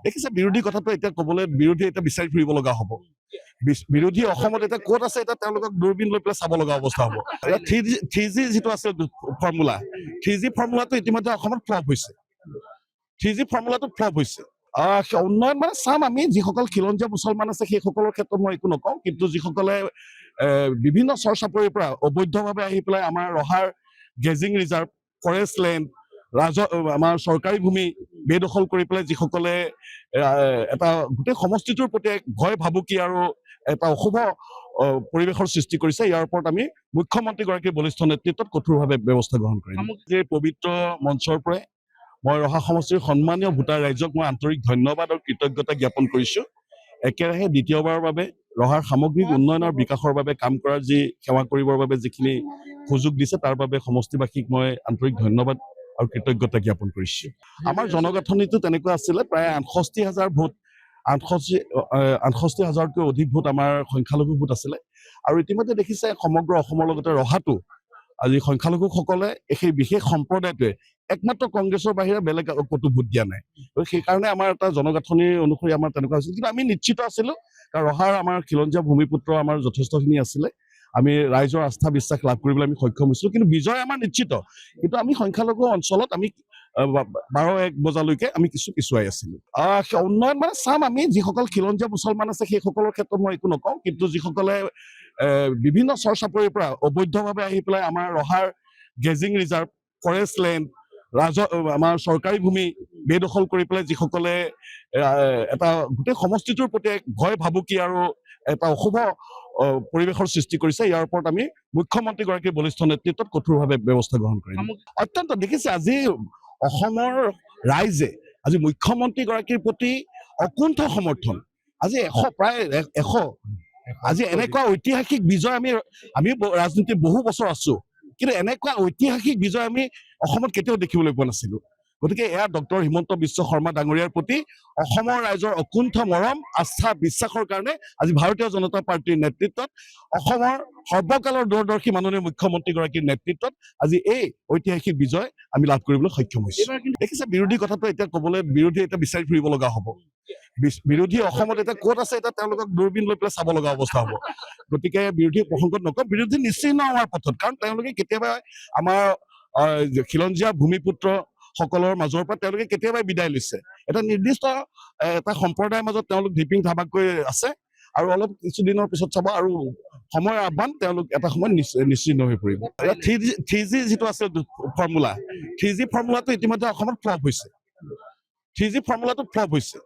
দেখিছে বিৰোধী কথাটো এতিয়া ক'বলৈ বিৰোধী এতিয়া বিচাৰি ফুৰিব লগা হ'ব। বিৰোধী অসমত এতিয়া ক'ত আছে এতিয়া তেওঁলোকক দূৰবীণ লৈ পেলাই চাব লগা অৱস্থা হ'ব। থ্ৰী জি যিটো আছে ফৰ্মুলা, থ্ৰী জি ফৰ্মুলাটো ইতিমধ্যে অসমত ফ্লপ হৈছে। থ্ৰী জি ফৰ্মুলাটো ফ্লপ হৈছে। উন্নয়ন মানে চাম আমি যিসকল খিলঞ্জীয়া মুছলমান আছে সেইসকলৰ ক্ষেত্ৰত মই একো নকওঁ, কিন্তু যিসকলে বিভিন্ন চৰ চাপৰিৰ পৰা অবৈধভাৱে আহি পেলাই আমাৰ ৰহাৰ গেজিং ৰিজাৰ্ভ, ফৰেষ্ট লেণ্ড, আমাৰ চৰকাৰী ভূমি বেদখল কৰি পেলাই যিসকলে এটা গোটেই সমষ্টিটোৰ প্ৰতি এক ভয় ভাবুকি আৰু এটা অশুভ পৰিৱেশৰ সৃষ্টি কৰিছে। ইয়াৰ ওপৰত আমি মুখ্যমন্ত্ৰীগৰাকীৰ বলিষ্ঠ নেতৃত্বত কঠোৰভাৱে ব্যৱস্থা গ্ৰহণ কৰিম। এই পবিত্ৰ মঞ্চৰ পৰাই মই ৰহা সমষ্টিৰ সন্মানীয় ভোটাৰ ৰাইজক মই আন্তৰিক ধন্যবাদ আৰু কৃতজ্ঞতা জ্ঞাপন কৰিছোঁ। একেৰাহে দ্বিতীয়বাৰৰ বাবে ৰহাৰ সামগ্ৰিক উন্নয়ন আৰু বিকাশৰ বাবে কাম কৰাৰ যি সেৱা কৰিবৰ বাবে যিখিনি সুযোগ দিছে তাৰ বাবে সমষ্টিবাসীক মই আন্তৰিক ধন্যবাদ আৰু কৃতজ্ঞতা জ্ঞাপন কৰিছোঁ। আমাৰ জনগাঁথনিটো তেনেকুৱা আছিলে, প্ৰায় ৬৮,০০০ ভোট, ৬৮,০০০তকৈ অধিক ভোট আমাৰ সংখ্যালঘু ভোট আছিলে। আৰু ইতিমধ্যে দেখিছে সমগ্ৰ অসমৰ লগতে ৰহাটো আজি সংখ্যালঘুসকলে সেই বিশেষ সম্প্ৰদায়টোৱে একমাত্ৰ কংগ্ৰেছৰ বাহিৰে বেলেগ ক'তো ভোট দিয়া নাই। সেইকাৰণে আমাৰ এটা জনগাঁথনিৰ অনুসৰি আমাৰ তেনেকুৱা হৈছিল। কিন্তু আমি নিশ্চিত আছিলোঁ, কাৰণ ৰহাৰ আমাৰ খিলঞ্জীয়া ভূমিপুত্ৰ আমাৰ যথেষ্টখিনি আছিলে। আমি ৰাইজৰ আস্থা বিশ্বাস লাভ কৰিবলৈ আমি সক্ষম হৈছিলোঁ, কিন্তু বিজয় আমাৰ নিশ্চিত। কিন্তু আমি সংখ্যালঘু অঞ্চলত আমি ১২-১ বজালৈকে আমি কিছু পিছুৱাই আছিলোঁ। উন্নয়ন মানে চাম আমি যিসকল খিলঞ্জীয়া মুছলমান আছে সেইসকলৰ ক্ষেত্ৰত মই একো নকওঁ, কিন্তু যিসকলে বিভিন্ন চৰ চাপৰিৰ পৰা অবৈধভাৱে আহি পেলাই আমাৰ ৰহাৰ গেজিং ৰিজাৰ্ভ, ফৰেষ্ট লেণ্ড, আমাৰ চৰকাৰী ভূমি বেদখল কৰি পেলাই যিসকলে এটা গোটেই সমষ্টিটোৰ প্ৰতি এক ভয় ভাবুকি আৰু এটা অশুভ পৰিৱেশৰ সৃষ্টি কৰিছে। ইয়াৰ ওপৰত আমি মুখ্যমন্ত্ৰীগৰাকীৰ বলিষ্ঠ নেতৃত্বত কঠোৰভাৱে ব্যৱস্থা গ্ৰহণ কৰিম। অত্যন্ত দেখিছে আজি অসমৰ ৰাইজে আজি মুখ্যমন্ত্ৰীগৰাকীৰ প্ৰতি অকুণ্ঠ সমৰ্থন। আজি প্ৰায় ১০০ আজি এনেকুৱা ঐতিহাসিক বিজয় আমি ৰাজনীতিত বহু বছৰ আছো, কিন্তু এনেকুৱা ঐতিহাসিক বিজয় আমি অসমত কেতিয়াও দেখিবলৈ পোৱা নাছিলো। গতিকে এয়া ডক্টৰ হিমন্ত বিশ্ব শৰ্মা ডাঙৰীয়াৰ প্ৰতি অসমৰ ৰাইজৰ অকুণ্ঠ মৰম, আস্থা, বিশ্বাসৰ কাৰণে আজি ভাৰতীয় জনতা পাৰ্টীৰ নেতৃত্বত অসমৰ সৰ্বকালৰ দূৰদৰ্শী মাননীয় মুখ্যমন্ত্ৰীগৰাকীৰ নেতৃত্বত আজি এই ঐতিহাসিক বিজয় আমি লাভ কৰিবলৈ সক্ষম হৈছোঁ। দেখিছে বিৰোধী কথাটো এতিয়া ক'বলৈ বিৰোধী এতিয়া বিচাৰি ফুৰিব লগা হ'ব। বিৰোধী অসমত এতিয়া ক'ত আছে এতিয়া তেওঁলোকক দূৰবীণ লৈ পেলাই চাব লগা অৱস্থা হ'ব। গতিকে বিৰোধী প্ৰসংগত নকওঁ, বিৰোধী নিশ্চিহ্ন হোৱাৰ পথত, কাৰণ তেওঁলোকে কেতিয়াবা আমাৰ খিলঞ্জীয়া ভূমিপুত্ৰ সকলৰ মাজৰ পৰা তেওঁলোকে কেতিয়াবাই বিদায় লৈছে। এটা নিৰ্দিষ্ট এটা সম্প্ৰদায়ৰ মাজত তেওঁলোক ধিপিং ধাবাকৈ আছে, আৰু অলপ কিছুদিনৰ পিছত চাব আৰু সময়ৰ আহ্বান তেওঁলোক এটা সময়ত নিশ্চিন্ন হৈ পৰিব। থ্ৰী জি যিটো আছে ফৰ্মুলা, থ্ৰী জি ফৰ্মুলাটো ইতিমধ্যে অসমত ফ্লপ হৈছে। থ্ৰী জি ফৰ্মুলাটো ফ্লপ হৈছে।